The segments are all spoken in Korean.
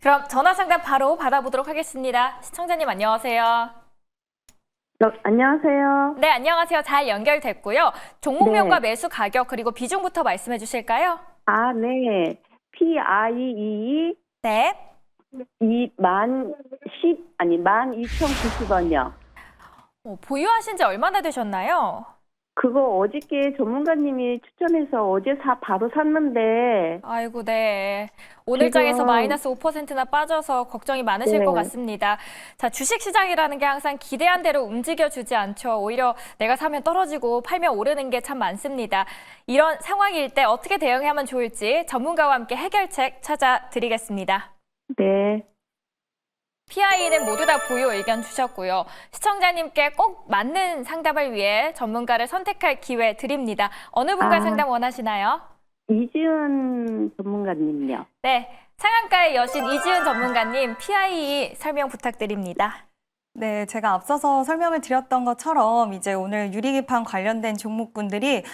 그럼 전화 상담 바로 받아보도록 하겠습니다. 시청자님 안녕하세요. 안녕하세요. 네, 안녕하세요. 잘 연결됐고요. 종목명과 네. 매수 가격 그리고 비중부터 말씀해 주실까요? 네. PIEE 네. 12,090원이요. 보유하신 지 얼마나 되셨나요? 그거 어저께 전문가님이 추천해서 어제 바로 샀는데, 아이고, 네. 오늘 장에서 지금, 마이너스 5%나 빠져서 걱정이 많으실 것 네. 같습니다. 자, 주식시장이라는 게 항상 기대한 대로 움직여주지 않죠. 오히려 내가 사면 떨어지고 팔면 오르는 게 참 많습니다. 이런 상황일 때 어떻게 대응하면 좋을지 전문가와 함께 해결책 찾아드리겠습니다. 네. PI는 모두 다 보유 의견 주셨고요. 시청자님께 꼭 맞는 상담을 위해 전문가를 선택할 기회 드립니다. 어느 분과 상담 원하시나요? 이지은 전문가님요. 네, 상한가의 여신 이지은 전문가님 PI 설명 부탁드립니다. 네, 제가 앞서서 설명을 드렸던 것처럼 이제 오늘 유리기판 관련된 종목군들이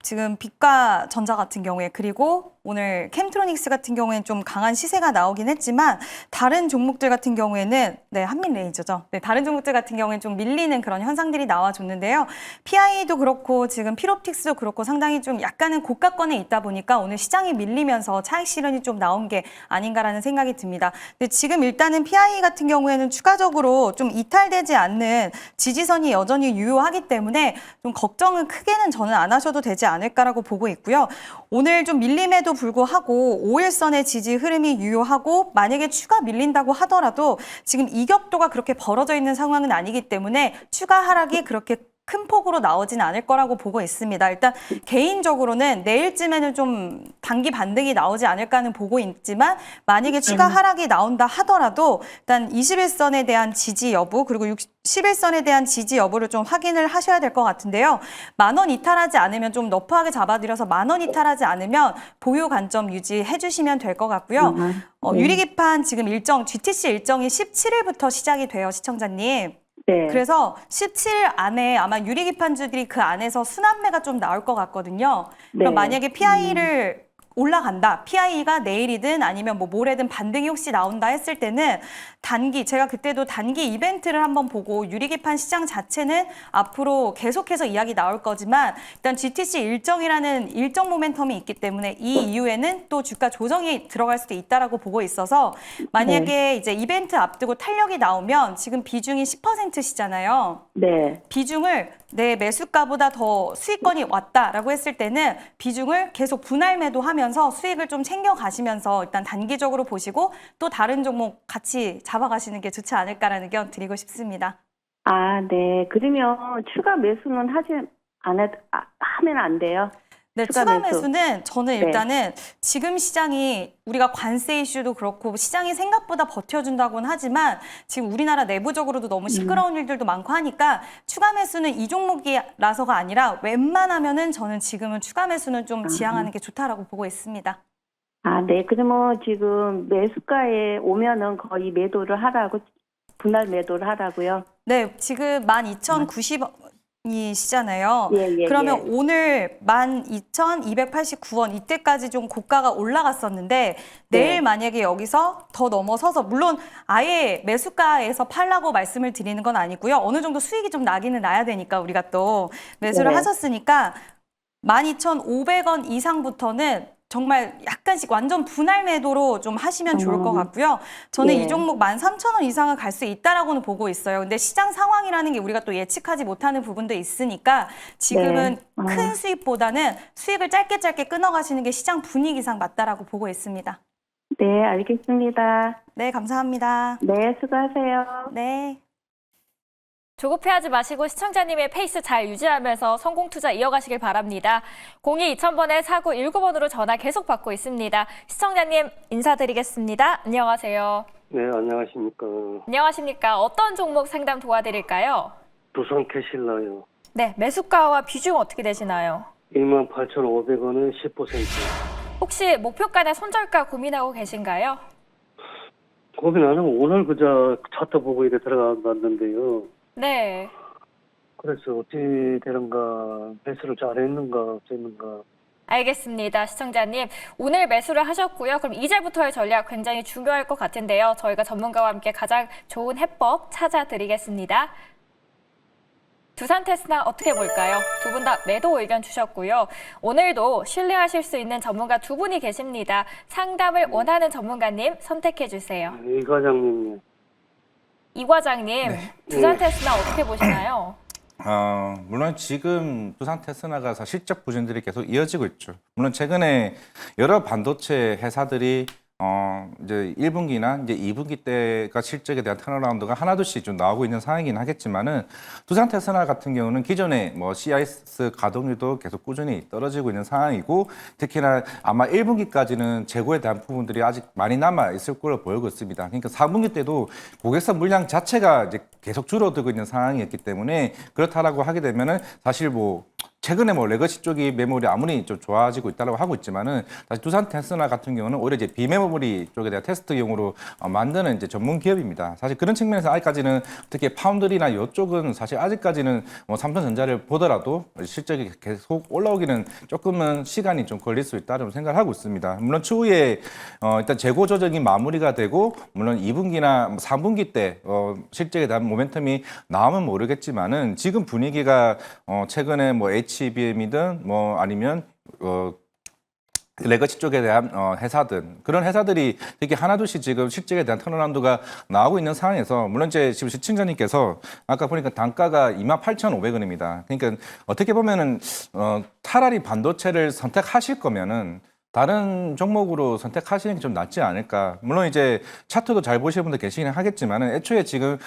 지금 빛과 전자 같은 경우에 그리고 오늘 캠트로닉스 같은 경우에는 좀 강한 시세가 나오긴 했지만 다른 종목들 같은 경우에는 한민레이저죠. 다른 종목들 같은 경우에는 좀 밀리는 그런 현상들이 나와줬는데요. PI도 그렇고 지금 필옵틱스도 그렇고 상당히 좀 약간은 고가권에 있다 보니까 오늘 시장이 밀리면서 차익 실현이 좀 나온 게 아닌가라는 생각이 듭니다. 근데 지금 일단은 PI 같은 경우에는 추가적으로 좀 이탈되지 않는 지지선이 여전히 유효하기 때문에 좀 걱정은 크게는 저는 안 하셔도 되지 않을까라고 보고 있고요. 오늘 좀 밀림에도 불구하고 5일선의 지지 흐름이 유효하고 만약에 추가 밀린다고 하더라도 지금 이격도가 그렇게 벌어져 있는 상황은 아니기 때문에 추가 하락이 그렇게 큰 폭으로 나오진 않을 거라고 보고 있습니다. 일단 개인적으로는 내일쯤에는 좀 단기 반등이 나오지 않을까는 보고 있지만 만약에 추가 하락이 나온다 하더라도 일단 21선에 대한 지지 여부 그리고 11선에 대한 지지 여부를 좀 확인을 하셔야 될 것 같은데요. 10,000원 이탈하지 않으면 좀 너프하게 잡아드려서 10,000원 이탈하지 않으면 보유 관점 유지해 주시면 될 것 같고요. 유리기판 지금 GTC 일정이 17일부터 시작이 돼요, 시청자님. 네. 그래서 17일 안에 아마 유리기판주들이 그 안에서 순환매가 좀 나올 것 같거든요. 그럼 네. 만약에 PI를 올라간다. PI가 내일이든 아니면 뭐 모레든 반등이 혹시 나온다 했을 때는 제가 그때도 단기 이벤트를 한번 보고 유리기판 시장 자체는 앞으로 계속해서 이야기 나올 거지만 일단 GTC 일정이라는 일정 모멘텀이 있기 때문에 이 이후에는 또 주가 조정이 들어갈 수도 있다라고 보고 있어서 만약에 이제 이벤트 앞두고 탄력이 나오면 지금 비중이 10%시잖아요. 네. 비중을 내 매수가보다 더 수익권이 왔다라고 했을 때는 비중을 계속 분할 매도하면서 수익을 좀 챙겨 가시면서 일단 단기적으로 보시고 또 다른 종목 같이 잡아가시는 게 좋지 않을까라는 의견 드리고 싶습니다. 네. 그러면 추가 매수는 하면 안 돼요? 네, 추가 추가 매수. 매수는 저는 일단은 지금 시장이 우리가 관세 이슈도 그렇고 시장이 생각보다 버텨준다고는 하지만 지금 우리나라 내부적으로도 너무 시끄러운 일들도 많고 하니까 추가 매수는 이 종목이라서가 아니라 웬만하면은 저는 지금은 추가 매수는 좀 지양하는 게 좋다라고 보고 있습니다. 네. 그러면 지금 매수가에 오면은 거의 매도를 하라고, 분할 매도를 하라고요? 네, 지금 12,090원이시잖아요. 예. 그러면 오늘 12,289원 이때까지 좀 고가가 올라갔었는데 내일 만약에 여기서 더 넘어서서 물론 아예 매수가에서 팔라고 말씀을 드리는 건 아니고요. 어느 정도 수익이 좀 나기는 나야 되니까 우리가 또 매수를 하셨으니까 12,500원 이상부터는 정말 약간씩 완전 분할 매도로 좀 하시면 좋을 것 같고요. 저는 이 종목 13,000원 이상은 갈 수 있다라고는 보고 있어요. 근데 시장 상황이라는 게 우리가 또 예측하지 못하는 부분도 있으니까 지금은 큰 수익보다는 수익을 짧게 끊어가시는 게 시장 분위기상 맞다라고 보고 있습니다. 네, 알겠습니다. 네, 감사합니다. 네, 수고하세요. 네. 조급해하지 마시고 시청자님의 페이스 잘 유지하면서 성공 투자 이어가시길 바랍니다. 02-2000번에 4919번으로 전화 계속 받고 있습니다. 시청자님 인사드리겠습니다. 안녕하세요. 네, 안녕하십니까. 안녕하십니까. 어떤 종목 상담 도와드릴까요? 두산 캐실라요. 네, 매수가와 비중 어떻게 되시나요? 28,500원에 10%. 혹시 목표가나 손절가 고민하고 계신가요? 고민 안 하고 오늘 그저 차트 보고 이렇게 들어갔는데요. 네. 그래서 어찌 되는가, 매수를 잘했는가, 어쨌는가. 알겠습니다. 시청자님, 오늘 매수를 하셨고요. 그럼 이제부터의 전략 굉장히 중요할 것 같은데요. 저희가 전문가와 함께 가장 좋은 해법 찾아드리겠습니다. 두산 테스나 어떻게 볼까요? 두 분 다 매도 의견 주셨고요. 오늘도 신뢰하실 수 있는 전문가 두 분이 계십니다. 상담을 원하는 전문가님 선택해 주세요. 이 과장님. 이 과장님, 두산 테스나 어떻게 보시나요? 물론 지금 두산 테스나가 실적 부진들이 계속 이어지고 있죠. 물론 최근에 여러 반도체 회사들이 이제 1분기나 이제 2분기 때가 실적에 대한 턴어라운드가 하나둘씩 좀 나오고 있는 상황이긴 하겠지만은 두산 테스나 같은 경우는 기존에 뭐 CIS 가동률도 계속 꾸준히 떨어지고 있는 상황이고 특히나 아마 1분기까지는 재고에 대한 부분들이 아직 많이 남아 있을 걸로 보이고 있습니다. 그러니까 4분기 때도 고객사 물량 자체가 이제 계속 줄어들고 있는 상황이었기 때문에 그렇다라고 하게 되면은 사실 뭐 최근에 뭐 레거시 쪽이 메모리 아무리 좀 좋아지고 있다고 하고 있지만은 사실 두산 테스나 같은 경우는 오히려 이제 비메모리 쪽에 대한 테스트용으로 만드는 이제 전문 기업입니다. 사실 그런 측면에서 아직까지는 특히 파운드리나 이쪽은 사실 아직까지는 뭐 삼성전자를 보더라도 실적이 계속 올라오기는 조금은 시간이 좀 걸릴 수 있다는 생각을 하고 있습니다. 물론 추후에 일단 재고 조정이 마무리가 되고 물론 2분기나 3분기 때 실적에 대한 모멘텀이 나오면 모르겠지만은 지금 분위기가 최근에 뭐 HBM이든 뭐 아니면 레거시 쪽에 대한 회사든 그런 회사들이 되게 하나둘씩 지금 실적에 대한 턴어라운드가 나오고 있는 상황에서 물론 이제 지금 시청자님께서 아까 보니까 단가가 28,500원입니다. 그러니까 어떻게 보면은 차라리 반도체를 선택하실 거면은 다른 종목으로 선택하시는 게 좀 낫지 않을까. 물론 이제 차트도 잘 보시는 분들 계시긴 하겠지만은 애초에 지금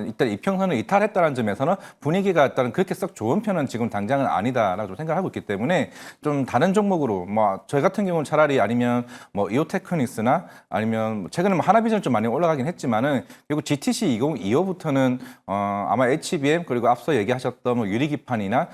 일단 이평선을 이탈했다는 점에서는 분위기가 일단 그렇게 썩 좋은 편은 지금 당장은 아니다라고 생각하고 있기 때문에 좀 다른 종목으로 뭐 저희 같은 경우는 차라리 아니면 뭐 이오테크닉스나 아니면 최근에 뭐 하나비전 좀 많이 올라가긴 했지만은 그리고 GTC 2025부터는 아마 HBM 그리고 앞서 얘기하셨던 뭐 유리기판이나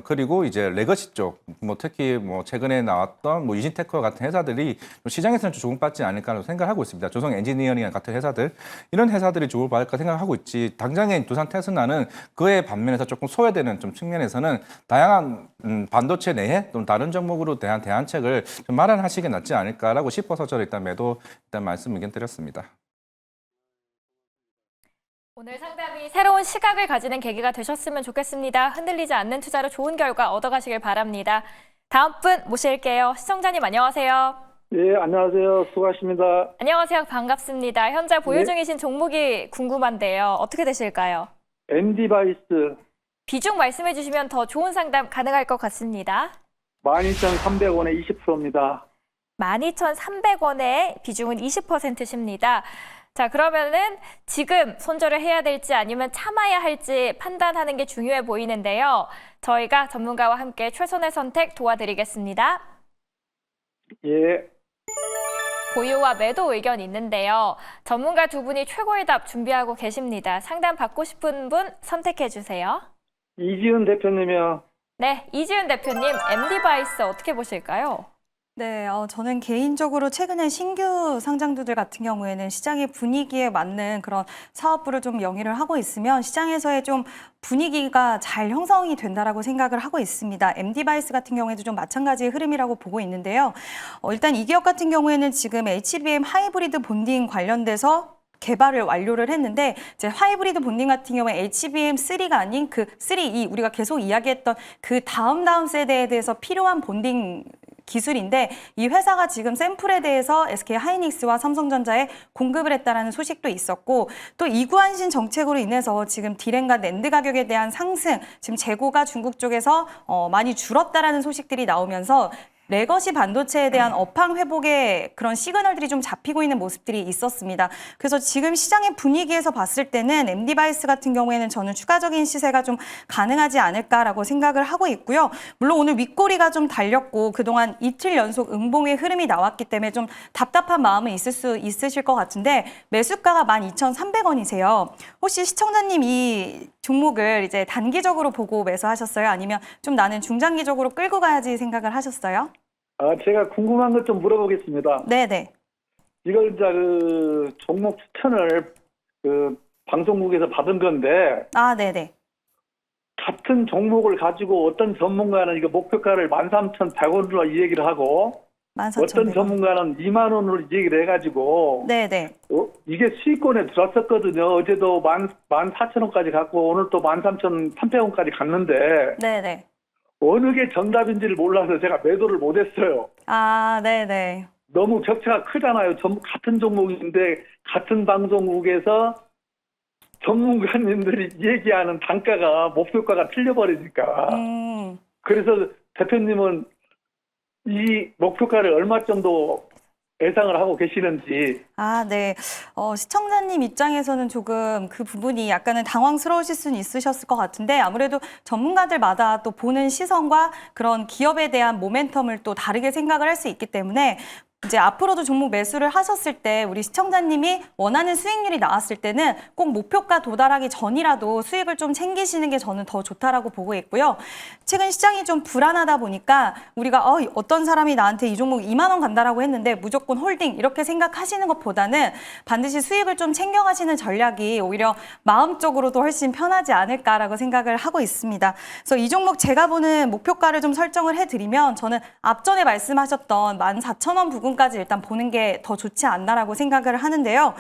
그리고 이제 레거시 쪽 뭐 특히 뭐 최근에 나왔던 뭐 유진텍 같은 회사들이 시장에서는 좀 주목받지 않을까라고 생각하고 있습니다. 조성 엔지니어링 같은 회사들 이런 회사들이 주목받을까 생각하고 있지. 당장의 두산 테스나는 그에 반면에서 조금 소외되는 좀 측면에서는 다양한 반도체 내에 또 다른 종목으로 대한 대안책을 좀 마련하시게 낫지 않을까라고 싶어서 저는 일단 매도 말씀 의견 드렸습니다. 오늘 상담이 새로운 시각을 가지는 계기가 되셨으면 좋겠습니다. 흔들리지 않는 투자로 좋은 결과 얻어가시길 바랍니다. 다음 분 모실게요. 시청자님 안녕하세요. 예, 안녕하세요. 수고하십니다. 안녕하세요. 반갑습니다. 현재 보유 중이신 종목이 궁금한데요. 어떻게 되실까요? MD바이스 비중 말씀해 주시면 더 좋은 상담 가능할 것 같습니다. 12,300원에 20%입니다. 12,300원에 비중은 20%십니다. 자, 그러면은 지금 손절을 해야 될지 아니면 참아야 할지 판단하는 게 중요해 보이는데요. 저희가 전문가와 함께 최선의 선택 도와드리겠습니다. 예, 보유와 매도 의견 있는데요. 전문가 두 분이 최고의 답 준비하고 계십니다. 상담 받고 싶은 분 선택해 주세요. 이지은 대표님이요. 네, 이지은 대표님, MD바이스 어떻게 보실까요? 네, 저는 개인적으로 최근에 신규 상장주들 같은 경우에는 시장의 분위기에 맞는 그런 사업부를 좀 영위를 하고 있으면 시장에서의 좀 분위기가 잘 형성이 된다라고 생각을 하고 있습니다. MD바이스 같은 경우에도 좀 마찬가지의 흐름이라고 보고 있는데요. 일단 이 기업 같은 경우에는 지금 HBM 하이브리드 본딩 관련돼서 개발을 완료를 했는데 이제 하이브리드 본딩 같은 경우에 HBM3가 아닌 그 3E 우리가 계속 이야기했던 그 다음 세대에 대해서 필요한 본딩 기술인데 이 회사가 지금 샘플에 대해서 SK 하이닉스와 삼성전자에 공급을 했다라는 소식도 있었고 또 이구안신 정책으로 인해서 지금 디램과 낸드 가격에 대한 상승, 지금 재고가 중국 쪽에서 많이 줄었다라는 소식들이 나오면서 레거시 반도체에 대한 업황 회복의 그런 시그널들이 좀 잡히고 있는 모습들이 있었습니다. 그래서 지금 시장의 분위기에서 봤을 때는 MD바이스 같은 경우에는 저는 추가적인 시세가 좀 가능하지 않을까라고 생각을 하고 있고요. 물론 오늘 윗꼬리가 좀 달렸고 그동안 이틀 연속 음봉의 흐름이 나왔기 때문에 좀 답답한 마음은 있으실 것 같은데 매수가가 12,300원이세요. 혹시 시청자님 이 종목을 이제 단기적으로 보고 매수하셨어요? 아니면 좀 나는 중장기적으로 끌고 가야지 생각을 하셨어요? 제가 궁금한 것 좀 물어보겠습니다. 네네. 이걸 이제 그 종목 추천을 그 방송국에서 받은 건데 네네. 같은 종목을 가지고 어떤 전문가는 이거 목표가를 13,100원으로 이 얘기를 하고 어떤 14,100원. 전문가는 2만 원으로 얘기를 해가지고 네네. 이게 수익권에 들었었거든요. 어제도 14,000원까지 갔고 오늘 또 13,300원까지 갔는데 네네. 어느 게 정답인지를 몰라서 제가 매도를 못했어요. 아, 네네. 너무 격차가 크잖아요. 같은 종목인데 같은 방송국에서 전문가님들이 얘기하는 단가가 목표가가 틀려버리니까. 그래서 대표님은 이 목표가를 얼마 정도 예상을 하고 계시는지. 아, 네. 시청자님 입장에서는 조금 그 부분이 약간은 당황스러우실 수는 있으셨을 것 같은데 아무래도 전문가들마다 또 보는 시선과 그런 기업에 대한 모멘텀을 또 다르게 생각을 할 수 있기 때문에 이제 앞으로도 종목 매수를 하셨을 때 우리 시청자님이 원하는 수익률이 나왔을 때는 꼭 목표가 도달하기 전이라도 수익을 좀 챙기시는 게 저는 더 좋다라고 보고 있고요. 최근 시장이 좀 불안하다 보니까 우리가 어떤 사람이 나한테 이 종목 2만 원 간다라고 했는데 무조건 홀딩 이렇게 생각하시는 것보다는 반드시 수익을 좀 챙겨가시는 전략이 오히려 마음적으로도 훨씬 편하지 않을까라고 생각을 하고 있습니다. 그래서 이 종목 제가 보는 목표가를 좀 설정을 해드리면 저는 앞전에 말씀하셨던 14,000원 부분까지 일단 보는 게 더 좋지 않나라고 생각을 하는데요.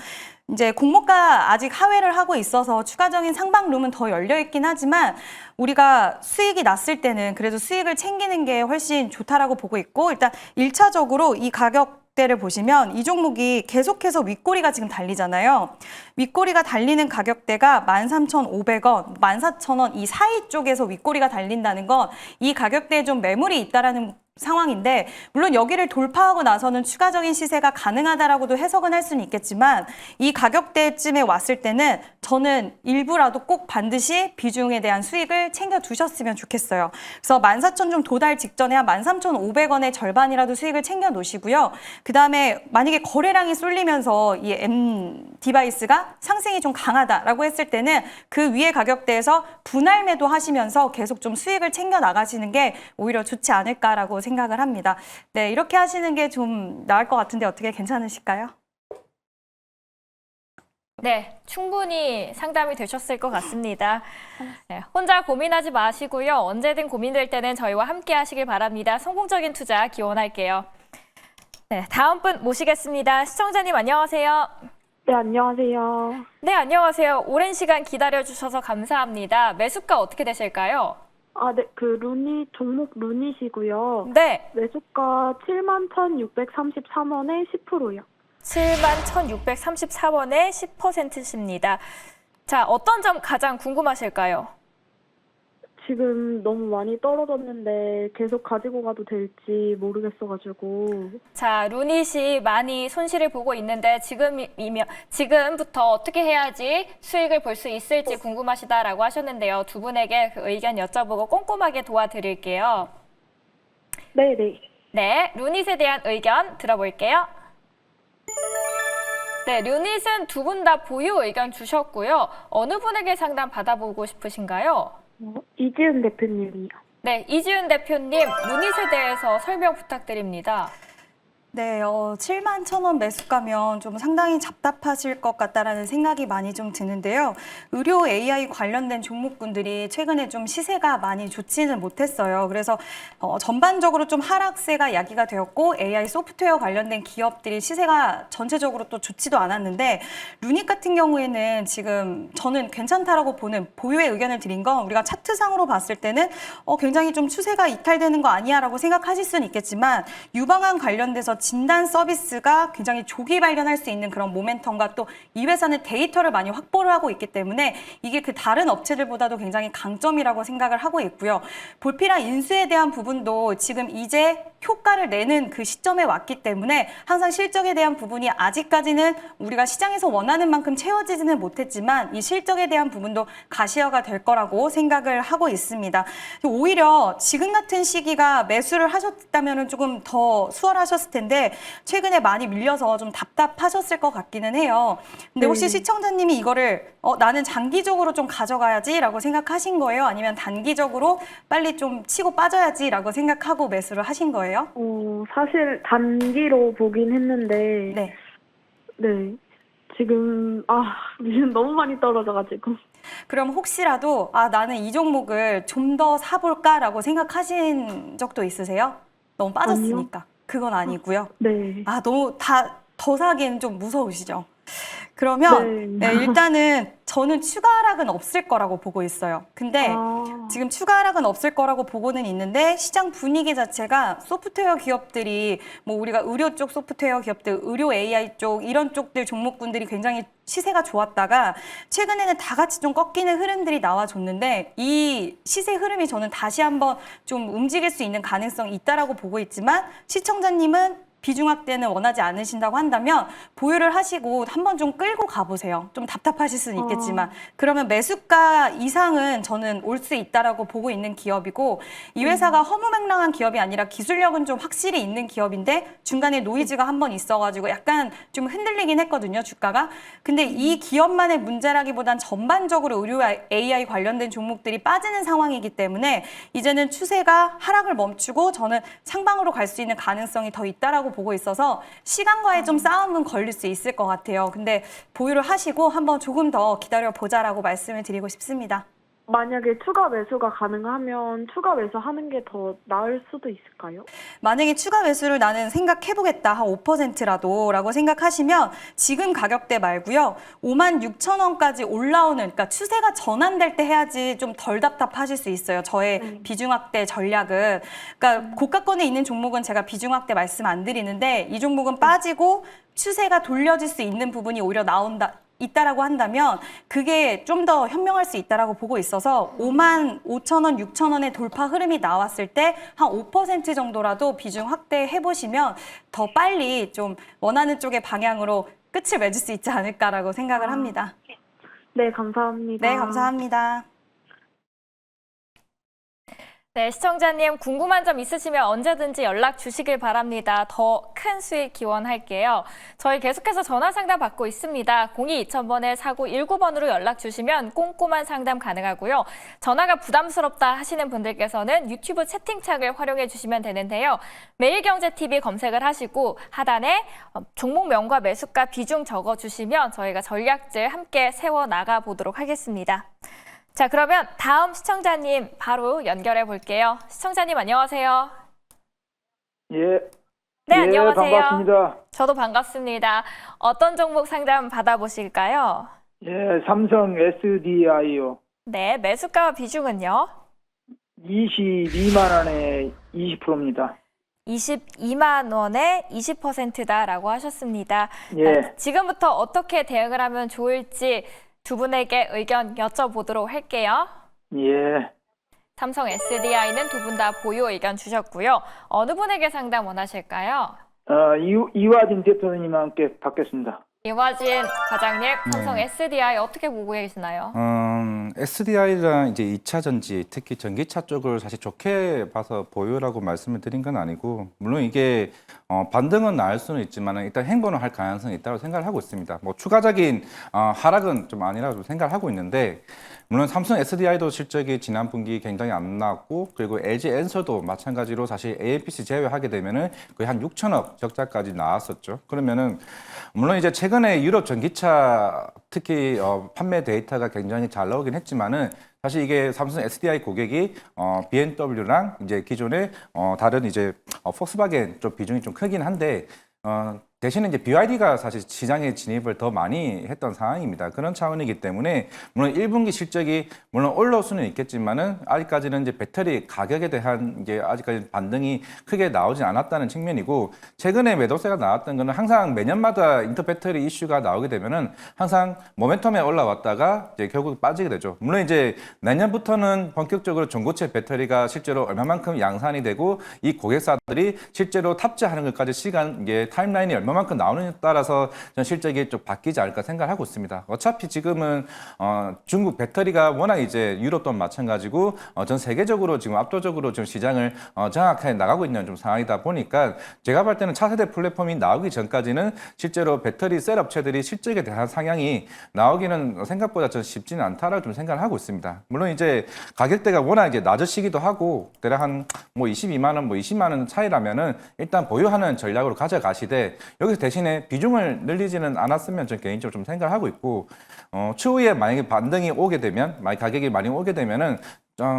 이제 공모가 아직 하회를 하고 있어서 추가적인 상방 룸은 더 열려 있긴 하지만 우리가 수익이 났을 때는 그래도 수익을 챙기는 게 훨씬 좋다라고 보고 있고 일단 1차적으로 이 가격대를 보시면 이 종목이 계속해서 윗꼬리가 지금 달리잖아요. 윗꼬리가 달리는 가격대가 13,500원, 14,000원 이 사이 쪽에서 윗꼬리가 달린다는 건 이 가격대에 좀 매물이 있다라는 상황인데 물론 여기를 돌파하고 나서는 추가적인 시세가 가능하다라고도 해석은 할 수는 있겠지만 이 가격대쯤에 왔을 때는 저는 일부라도 꼭 반드시 비중에 대한 수익을 챙겨 두셨으면 좋겠어요. 그래서 14,000 좀 도달 직전에 한 13,500원의 절반이라도 수익을 챙겨 놓으시고요. 그다음에 만약에 거래량이 쏠리면서 이 M 디바이스가 상승이 좀 강하다라고 했을 때는 그 위의 가격대에서 분할 매도 하시면서 계속 좀 수익을 챙겨 나가시는 게 오히려 좋지 않을까라고 생각을 합니다. 네, 이렇게 하시는 게 좀 나을 것 같은데 어떻게 괜찮으실까요? 네, 충분히 상담이 되셨을 것 같습니다. 네, 혼자 고민하지 마시고요. 언제든 고민될 때는 저희와 함께 하시길 바랍니다. 성공적인 투자 기원할게요. 네, 다음 분 모시겠습니다. 시청자님 안녕하세요. 네, 안녕하세요. 네, 안녕하세요. 오랜 시간 기다려주셔서 감사합니다. 매수가 어떻게 되실까요? 네, 종목 루닛이고요. 네, 매수가 71,633원에 10%요. 71,634원에 10%십니다. 자, 어떤 점 가장 궁금하실까요? 지금 너무 많이 떨어졌는데 계속 가지고 가도 될지 모르겠어가지고. 자, 루닛이 많이 손실을 보고 있는데 지금부터 어떻게 해야지 수익을 볼 수 있을지 궁금하시다라고 하셨는데요. 두 분에게 그 의견 여쭤보고 꼼꼼하게 도와드릴게요. 네네. 네, 루닛에 대한 의견 들어볼게요. 네, 루닛은 두 분 다 보유 의견 주셨고요. 어느 분에게 상담 받아보고 싶으신가요? 이지은 대표님이요. 네, 이지은 대표님, 루닛에 대해서 설명 부탁드립니다. 네, 71,000원 매수가면 좀 상당히 답답하실 것 같다라는 생각이 많이 좀 드는데요. 의료 AI 관련된 종목군들이 최근에 좀 시세가 많이 좋지는 못했어요. 그래서 전반적으로 좀 하락세가 야기가 되었고 AI 소프트웨어 관련된 기업들이 시세가 전체적으로 또 좋지도 않았는데 루닛 같은 경우에는 지금 저는 괜찮다라고 보는 보유의 의견을 드린 건 우리가 차트상으로 봤을 때는 굉장히 좀 추세가 이탈되는 거 아니야라고 생각하실 수는 있겠지만 유방암 관련돼서 진단 서비스가 굉장히 조기 발견할 수 있는 그런 모멘텀과 또 이 회사는 데이터를 많이 확보를 하고 있기 때문에 이게 그 다른 업체들보다도 굉장히 강점이라고 생각을 하고 있고요. 볼피라 인수에 대한 부분도 지금 이제 효과를 내는 그 시점에 왔기 때문에 항상 실적에 대한 부분이 아직까지는 우리가 시장에서 원하는 만큼 채워지지는 못했지만 이 실적에 대한 부분도 가시화가 될 거라고 생각을 하고 있습니다. 오히려 지금 같은 시기가 매수를 하셨다면 조금 더 수월하셨을 텐데 최근에 많이 밀려서 좀 답답하셨을 것 같기는 해요. 근데 혹시 시청자님이 이거를 나는 장기적으로 좀 가져가야지라고 생각하신 거예요? 아니면 단기적으로 빨리 좀 치고 빠져야지라고 생각하고 매수를 하신 거예요? 사실 단기로 보긴 했는데. 네. 네. 지금 너무 많이 떨어져가지고. 그럼 혹시라도 나는 이 종목을 좀 더 사볼까라고 생각하신 적도 있으세요? 너무 빠졌으니까. 그건 아니고요. 네. 너무 더 사기에는 좀 무서우시죠? 그러면 네. 일단은 저는 추가 하락은 없을 거라고 보고 있어요. 근데 지금 추가 하락은 없을 거라고 보고는 있는데 시장 분위기 자체가 소프트웨어 기업들이 뭐 우리가 의료 쪽 소프트웨어 기업들, 의료 AI 쪽 이런 쪽들 종목군들이 굉장히 시세가 좋았다가 최근에는 다 같이 좀 꺾이는 흐름들이 나와줬는데 이 시세 흐름이 저는 다시 한번 좀 움직일 수 있는 가능성이 있다라고 보고 있지만 시청자님은 비중 확대는 원하지 않으신다고 한다면 보유를 하시고 한번 좀 끌고 가보세요. 좀 답답하실 수는 있겠지만 그러면 매수가 이상은 저는 올 수 있다라고 보고 있는 기업이고 이 회사가 허무맹랑한 기업이 아니라 기술력은 좀 확실히 있는 기업인데 중간에 노이즈가 한번 있어가지고 약간 좀 흔들리긴 했거든요, 주가가. 근데 이 기업만의 문제라기보단 전반적으로 의료 AI 관련된 종목들이 빠지는 상황이기 때문에 이제는 추세가 하락을 멈추고 저는 상방으로 갈 수 있는 가능성이 더 있다라고 보고 있어서 시간과의 좀 싸움은 걸릴 수 있을 것 같아요. 근데 보유를 하시고 한번 조금 더 기다려보자라고 말씀을 드리고 싶습니다. 만약에 추가 매수가 가능하면 추가 매수하는 게 더 나을 수도 있을까요? 만약에 추가 매수를 나는 생각해보겠다, 한 5%라도 라고 생각하시면 지금 가격대 말고요. 56,000원까지 올라오는, 그러니까 추세가 전환될 때 해야지 좀 덜 답답하실 수 있어요. 저의 비중 확대 전략은. 그러니까 고가권에 있는 종목은 제가 비중 확대 말씀 안 드리는데 이 종목은 빠지고 추세가 돌려질 수 있는 부분이 오히려 있다라고 한다면 그게 좀 더 현명할 수 있다라고 보고 있어서 55,000원, 6,000원의 돌파 흐름이 나왔을 때 한 5% 정도라도 비중 확대해 보시면 더 빨리 좀 원하는 쪽의 방향으로 끝을 맺을 수 있지 않을까라고 생각을 합니다. 네, 감사합니다. 네, 감사합니다. 네, 시청자님 궁금한 점 있으시면 언제든지 연락 주시길 바랍니다. 더 큰 수익 기원할게요. 저희 계속해서 전화 상담 받고 있습니다. 02-2000번에 4919번으로 연락 주시면 꼼꼼한 상담 가능하고요. 전화가 부담스럽다 하시는 분들께서는 유튜브 채팅창을 활용해 주시면 되는데요. 매일경제TV 검색을 하시고 하단에 종목명과 매수가 비중 적어주시면 저희가 전략질 함께 세워나가 보도록 하겠습니다. 자, 그러면 다음 시청자님 바로 연결해 볼게요. 시청자님 안녕하세요. 예. 네, 예, 안녕하세요. 반갑습니다. 저도 반갑습니다. 어떤 종목 상담 받아보실까요? 예, 삼성 SDI요. 네, 매수가와 비중은요? 22만 원에 20%입니다. 22만 원에 20%다라고 하셨습니다. 예. 지금부터 어떻게 대응을 하면 좋을지 두 분에게 의견 여쭤보도록 할게요. 예. 삼성 SDI는 두 분 다 보유 의견 주셨고요. 어느 분에게 상담 원하실까요? 이화진 대표님과 함께 받겠습니다. 이화진 과장님, 삼성 네. SDI 어떻게 보고 계시나요? SDI랑 이제 2차 전지, 특히 전기차 쪽을 사실 좋게 봐서 보유라고 말씀을 드린 건 아니고, 물론 이게 반등은 나을 수는 있지만 일단 행보는 할 가능성이 있다고 생각을 하고 있습니다. 뭐 추가적인 하락은 좀 아니라고 생각을 하고 있는데, 물론 삼성 SDI도 실적이 지난 분기 굉장히 안 나왔고, 그리고 LG 엔서도 마찬가지로 사실 AMPC 제외하게 되면은 거의 한 6천억 적자까지 나왔었죠. 그러면은 물론 이제 최근에 유럽 전기차 특히 판매 데이터가 굉장히 잘 나오긴 했지만은 사실 이게 삼성 SDI 고객이 BMW랑 이제 기존의 다른 이제 폭스바겐 쪽 비중이 좀 크긴 한데 대신에 이제 BYD가 사실 시장에 진입을 더 많이 했던 상황입니다. 그런 차원이기 때문에 물론 1분기 실적이 물론 올라올 수는 있겠지만은 아직까지는 이제 배터리 가격에 대한 이게 아직까지 반등이 크게 나오지 않았다는 측면이고 최근에 매도세가 나왔던 거는 항상 매년마다 인터 배터리 이슈가 나오게 되면은 항상 모멘텀에 올라왔다가 이제 결국 빠지게 되죠. 물론 이제 내년부터는 본격적으로 전고체 배터리가 실제로 얼마만큼 양산이 되고 이 고객사들이 실제로 탑재하는 것까지 시간 이게 타임라인이 얼마만큼 나오느냐에 따라서 전 실적이 좀 바뀌지 않을까 생각을 하고 있습니다. 어차피 지금은 중국 배터리가 워낙 이제 유럽도 마찬가지고 전 세계적으로 지금 압도적으로 지금 시장을 장악해 나가고 있는 좀 상황이다 보니까 제가 볼 때는 차세대 플랫폼이 나오기 전까지는 실제로 배터리 셀 업체들이 실적에 대한 상향이 나오기는 생각보다 전 쉽지는 않다라고 좀 생각을 하고 있습니다. 물론 이제 가격대가 워낙 이제 낮으시기도 하고 대략 한 뭐 22만 원, 뭐 20만 원 차이라면은 일단 보유하는 전략으로 가져가시되 여기서 대신에 비중을 늘리지는 않았으면 저는 개인적으로 좀 생각을 하고 있고 추후에 만약에 반등이 오게 되면 만약 가격이 많이 오게 되면은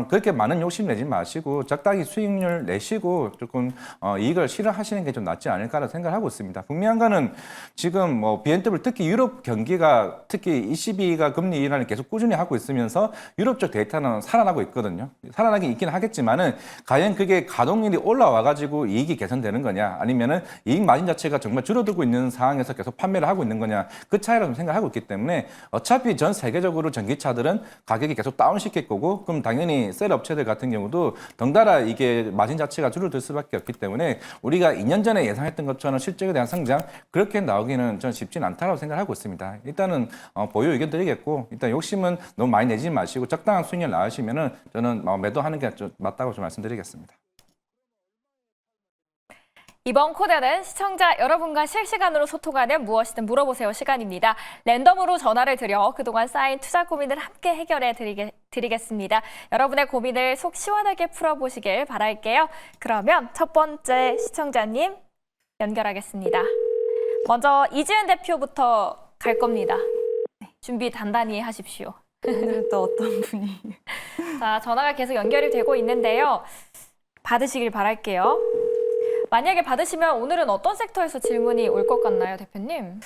그렇게 많은 욕심 내지 마시고 적당히 수익률 내시고 조금 이익을 실현하시는 게 좀 낫지 않을까라는 생각을 하고 있습니다. 분명한 거는 지금 뭐 BMW 특히 유럽 경기가 특히 ECB가 금리 인하를 계속 꾸준히 하고 있으면서 유럽 쪽 데이터는 살아나고 있거든요. 살아나긴 있긴 하겠지만은 과연 그게 가동률이 올라와 가지고 이익이 개선되는 거냐 아니면은 이익 마진 자체가 정말 줄어들고 있는 상황에서 계속 판매를 하고 있는 거냐 그 차이라고 생각하고 있기 때문에 어차피 전 세계적으로 전기차들은 가격이 계속 다운시킬 거고 그럼 당연히 셀 업체들 같은 경우도 덩달아 이게 마진 자체가 줄어들 수밖에 없기 때문에 우리가 2년 전에 예상했던 것처럼 실적에 대한 성장 그렇게 나오기는 전 쉽지는 않다고 생각하고 있습니다. 일단은 보유 의견 드리겠고 일단 욕심은 너무 많이 내지 마시고 적당한 수익률 나으시면은 저는 매도하는 게 좀 맞다고 좀 말씀드리겠습니다. 이번 코너는 시청자 여러분과 실시간으로 소통하는 무엇이든 물어보세요 시간입니다. 랜덤으로 전화를 드려 그동안 쌓인 투자 고민을 함께 해결해 드리겠습니다. 여러분의 고민을 속 시원하게 풀어보시길 바랄게요. 그러면 첫 번째 시청자님 연결하겠습니다. 먼저 이지은 대표부터 갈 겁니다. 준비 단단히 하십시오. 오늘은 또 어떤 분이? 자, 전화가 계속 연결이 되고 있는데요. 받으시길 바랄게요. 만약에 받으시면 오늘은 어떤 섹터에서 질문이 올 것 같나요, 대표님?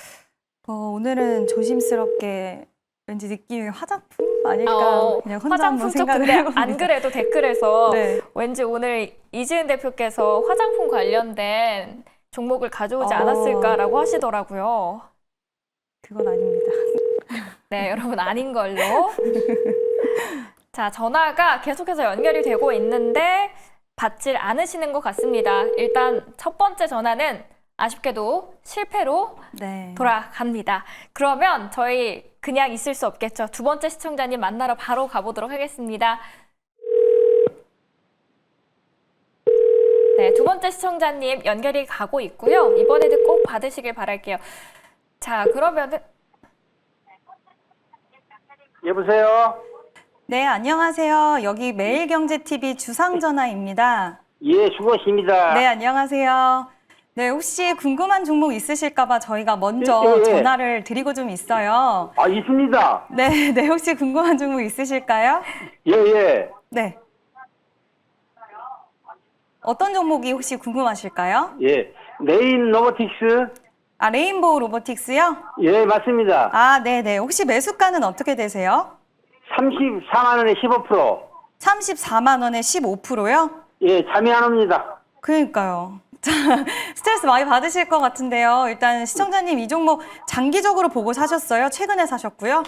오늘은 조심스럽게 왠지 느낌이 화장품 아닐까 그냥 혼자 한번 화장품 쪽 생각을 근데 해봅니다. 안 그래도 댓글에서 네. 왠지 오늘 이지은 대표께서 화장품 관련된 종목을 가져오지 않았을까라고 하시더라고요. 그건 아닙니다. 네, 여러분 아닌 걸로. 자, 전화가 계속해서 연결이 되고 있는데 받질 않으시는 것 같습니다. 일단 첫 번째 전화는 아쉽게도 실패로 네. 돌아갑니다. 그러면 저희 그냥 있을 수 없겠죠. 두 번째 시청자님 만나러 바로 가보도록 하겠습니다. 네, 두 번째 시청자님 연결이 가고 있고요. 이번에도 꼭 받으시길 바랄게요. 자, 그러면은 여보세요? 네, 안녕하세요. 여기 매일경제TV 주상전화입니다. 예, 수고하십니다. 네, 안녕하세요. 네, 혹시 궁금한 종목 있으실까 봐 저희가 먼저 예. 전화를 드리고 좀 있어요. 아, 있습니다. 네, 네, 혹시 궁금한 종목 있으실까요? 예, 예. 네. 어떤 종목이 혹시 궁금하실까요? 예. 레인 로보틱스? 아, 레인보우 로보틱스요? 예, 맞습니다. 아, 네네. 혹시 매수가는 어떻게 되세요? 34만 원에 15%. 34만 원에 15%요? 예, 잠이 안 옵니다. 그러니까요. 자, 스트레스 많이 받으실 것 같은데요. 일단 시청자님 이 종목 장기적으로 보고 사셨어요? 최근에 사셨고요?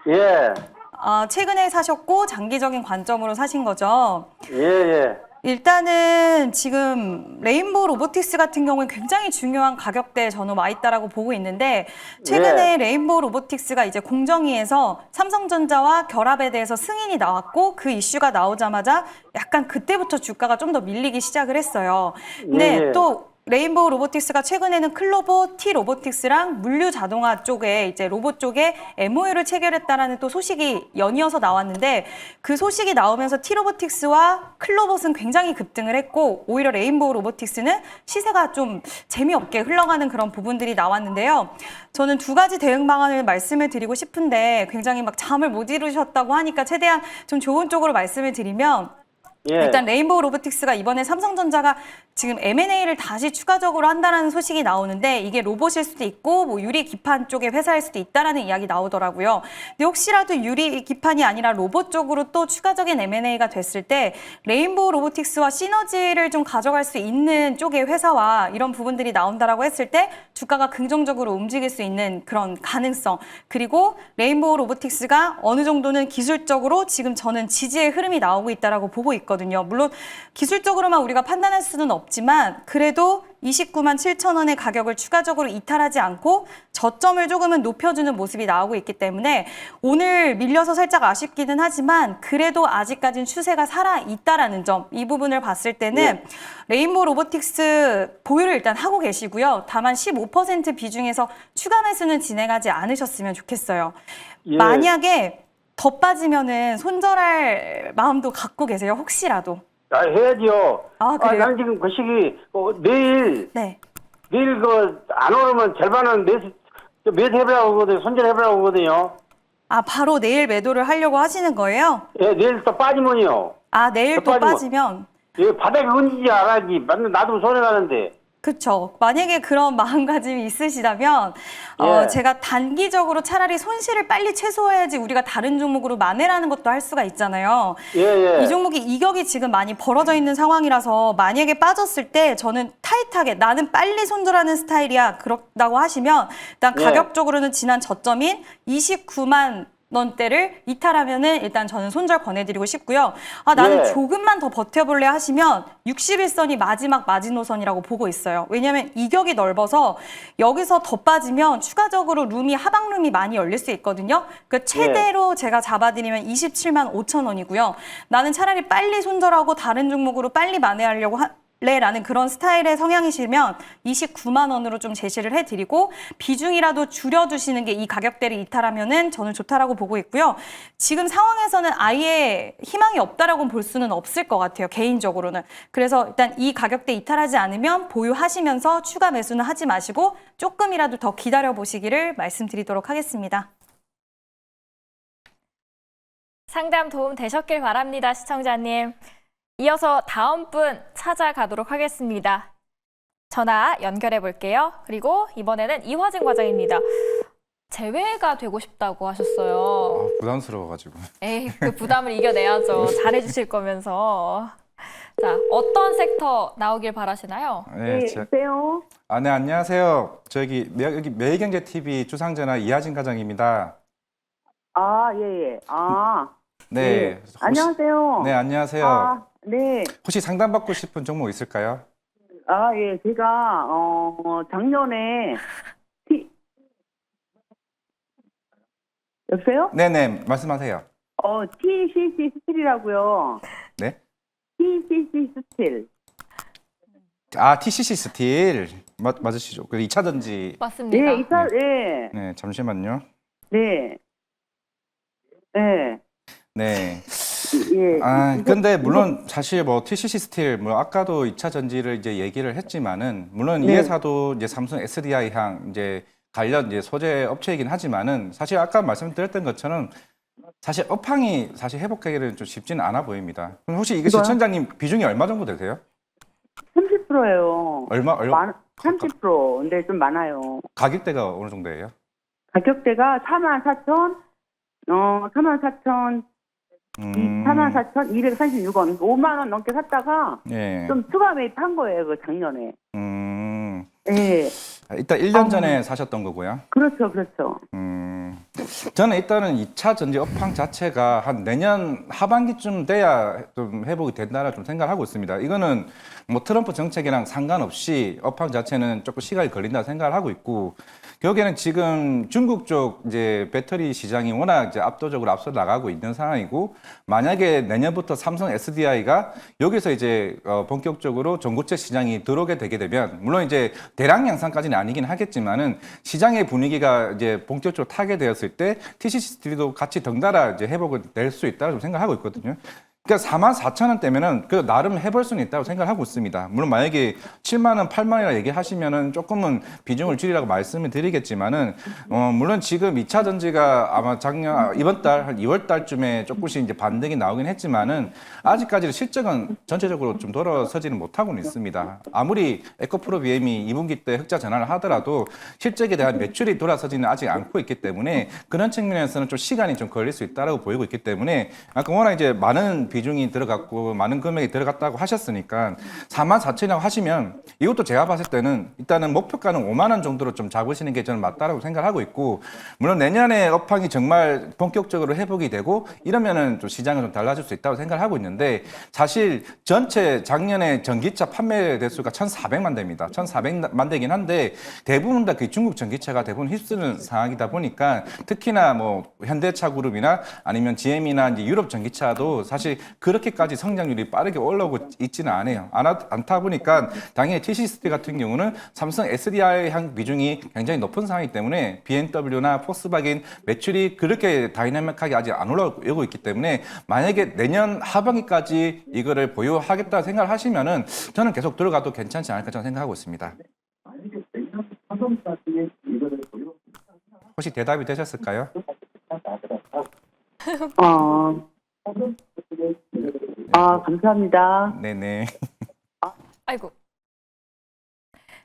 예. 아, 최근에 사셨고 장기적인 관점으로 사신 거죠? 예, 예. 일단은 지금 레인보우 로보틱스 같은 경우는 굉장히 중요한 가격대에 저는 와 있다라고 보고 있는데 최근에 레인보우 로보틱스가 이제 공정위에서 삼성전자와 결합에 대해서 승인이 나왔고 그 이슈가 나오자마자 약간 그때부터 주가가 좀 더 밀리기 시작을 했어요. 근데 또 레인보우 로보틱스가 최근에는 클로버 T 로보틱스랑 물류 자동화 쪽에 이제 로봇 쪽에 MOU를 체결했다라는 또 소식이 연이어서 나왔는데 그 소식이 나오면서 T 로보틱스와 클로봇은 굉장히 급등을 했고 오히려 레인보우 로보틱스는 시세가 좀 재미없게 흘러가는 그런 부분들이 나왔는데요. 저는 두 가지 대응 방안을 말씀을 드리고 싶은데 굉장히 막 잠을 못 이루셨다고 하니까 최대한 좀 좋은 쪽으로 말씀을 드리면 예. 일단 레인보우 로보틱스가 이번에 삼성전자가 지금 M&A를 다시 추가적으로 한다는 소식이 나오는데 이게 로봇일 수도 있고 뭐 유리 기판 쪽의 회사일 수도 있다라는 이야기 나오더라고요. 근데 혹시라도 유리 기판이 아니라 로봇 쪽으로 또 추가적인 M&A가 됐을 때 레인보우 로보틱스와 시너지를 좀 가져갈 수 있는 쪽의 회사와 이런 부분들이 나온다라고 했을 때 주가가 긍정적으로 움직일 수 있는 그런 가능성 그리고 레인보우 로보틱스가 어느 정도는 기술적으로 지금 저는 지지의 흐름이 나오고 있다라고 보고 있거든요. 물론 기술적으로만 우리가 판단할 수는 없지만 그래도 29만 7천 원의 가격을 추가적으로 이탈하지 않고 저점을 조금은 높여주는 모습이 나오고 있기 때문에 오늘 밀려서 살짝 아쉽기는 하지만 그래도 아직까지는 추세가 살아있다라는 점 이 부분을 봤을 때는 레인보우 로보틱스 보유를 일단 하고 계시고요. 다만 15% 비중에서 추가 매수는 진행하지 않으셨으면 좋겠어요. 예. 만약에 더 빠지면은 손절할 마음도 갖고 계세요. 혹시라도. 아, 해야죠. 아, 그래요? 나는 지금 그 시기, 내일, 네. 내일 안 오르면 절반은 매수해보라고 하거든요. 손절해보라고 하거든요. 아, 바로 내일 매도를 하려고 하시는 거예요? 예, 내일 또 빠지면요. 아, 내일 또 빠지면. 빠지면? 예, 바닥이 언제인지 알아야지. 나도 손해가는데. 그쵸. 만약에 그런 마음가짐이 있으시다면, 예. 제가 단기적으로 차라리 손실을 빨리 최소화해야지 우리가 다른 종목으로 만회라는 것도 할 수가 있잖아요. 예, 예. 이 종목이 이격이 지금 많이 벌어져 있는 상황이라서 만약에 빠졌을 때 저는 타이트하게 나는 빨리 손절하는 스타일이야. 그렇다고 하시면 일단 예. 가격적으로는 지난 저점인 29만 원대를 이탈하면은 일단 저는 손절 권해드리고 싶고요. 아, 나는 예. 조금만 더 버텨볼래 하시면 61선이 마지막 마지노선이라고 보고 있어요. 왜냐하면 이격이 넓어서 여기서 더 빠지면 추가적으로 하방룸이 많이 열릴 수 있거든요. 그 최대로 제가 잡아드리면 27만 5천 원이고요. 나는 차라리 빨리 손절하고 다른 종목으로 빨리 만회하려고 라는 그런 스타일의 성향이시면 29만 원으로 좀 제시를 해드리고 비중이라도 줄여주시는 게 이 가격대를 이탈하면은 저는 좋다라고 보고 있고요. 지금 상황에서는 아예 희망이 없다라고 볼 수는 없을 것 같아요. 개인적으로는. 그래서 일단 이 가격대 이탈하지 않으면 보유하시면서 추가 매수는 하지 마시고 조금이라도 더 기다려보시기를 말씀드리도록 하겠습니다. 상담 도움 되셨길 바랍니다, 시청자님. 이어서 다음 분 찾아가도록 하겠습니다. 전화 연결해 볼게요. 그리고 이번에는 이화진 과장입니다. 제외가 되고 싶다고 하셨어요. 부담스러워가지고. 에이, 그 부담을 이겨내야죠. 잘해주실 거면서. 자, 어떤 섹터 나오길 바라시나요? 네, 여보세요? 네, 안녕하세요. 여기 매일경제TV 주상전화 이하진 과장입니다. 아, 예. 네. 예. 안녕하세요. 네, 안녕하세요. 네. 혹시 상담받고 싶은 종목 있을까요? 예. 제가, 작년에, 여보세요? 네네, 말씀하세요. TCC 스틸이라고요. 네? TCC 스틸. TCC 스틸. 맞으시죠? 그 2차 전지. 맞습니다. 네, 예. 네, 잠시만요. 네. 네. 네. 예. 근데 물론 사실 TCC 스틸, 아까도 2차 전지를 이제 얘기를 했지만은, 물론 이 네. 회사도 이제 삼성 SDI향 이제 관련 이제 소재 업체이긴 하지만은, 사실 아까 말씀드렸던 것처럼 사실 업황이 사실 회복하기는 좀 쉽지는 않아 보입니다. 그럼 혹시 이게 이거요? 시청자님 비중이 얼마 정도 되세요? 30%예요. 얼마? 30%. 근데 좀 많아요. 가격대가 어느 정도예요? 가격대가 44,000, 44,236원. 5만 원 넘게 샀다가 예. 좀 추가 매입한 거예요, 그 작년에. 예. 일단 1년 전에 사셨던 거고요. 그렇죠. 저는 일단은 2차 전지 업황 자체가 한 내년 하반기쯤 돼야 좀 회복이 된다라 좀 생각을 하고 있습니다. 이거는 트럼프 정책이랑 상관없이 업황 자체는 조금 시간이 걸린다 생각을 하고 있고, 결국에는 지금 중국 쪽 이제 배터리 시장이 워낙 이제 압도적으로 앞서 나가고 있는 상황이고, 만약에 내년부터 삼성 SDI가 여기서 이제 본격적으로 전고체 시장이 들어오게 되게 되면, 물론 이제 대량 양산까지는 아니긴 하겠지만은 시장의 분위기가 이제 본격적으로 타게 되었을 때 TCC 스틸도 같이 덩달아 이제 회복을 낼 수 있다고 좀 생각하고 있거든요. 그러니까 44,000원대면은 그 나름 해볼 수는 있다고 생각하고 있습니다. 물론 만약에 7만 원, 8만 원이라 얘기하시면은 조금은 비중을 줄이라고 말씀을 드리겠지만은 물론 지금 2차 전지가 아마 이번 달 한 2월 달쯤에 조금씩 이제 반등이 나오긴 했지만은 아직까지는 실적은 전체적으로 좀 돌아서지는 못하고는 있습니다. 아무리 에코프로 BM이 2분기 때 흑자 전환을 하더라도 실적에 대한 매출이 돌아서지는 아직 않고 있기 때문에 그런 측면에서는 좀 시간이 좀 걸릴 수 있다라고 보이고 있기 때문에 아까 워낙 이제 많은 비중이 들어갔고 많은 금액이 들어갔다고 하셨으니까 44,000이라고 하시면 이것도 제가 봤을 때는 일단은 목표가는 5만 원 정도로 좀 잡으시는 게 저는 맞다라고 생각하고 있고, 물론 내년에 업황이 정말 본격적으로 회복이 되고 이러면은 좀 시장은 좀 달라질 수 있다고 생각하고 있는데, 사실 전체 작년에 전기차 판매 대수가 1,400만 대입니다. 1,400만 대긴 한데 대부분 다 그 중국 전기차가 대부분 휩쓰는 상황이다 보니까 특히나 현대차 그룹이나 아니면 GM이나 이제 유럽 전기차도 사실 그렇게까지 성장률이 빠르게 올라오고 있지는 않다 보니까 당연히 TCC 스틸 같은 경우는 삼성 SDI 향 비중이 굉장히 높은 상황이기 때문에 BMW나 폭스바겐 매출이 그렇게 다이나믹하게 아직 안 올라오고 있기 때문에 만약에 내년 하반기까지 이거를 보유하겠다 생각을 하시면은 저는 계속 들어가도 괜찮지 않을까 저는 생각하고 있습니다. 혹시 대답이 되셨을까요? 감사합니다. 네네. 아이고.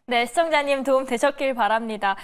네, 시청자님 도움 되셨길 바랍니다.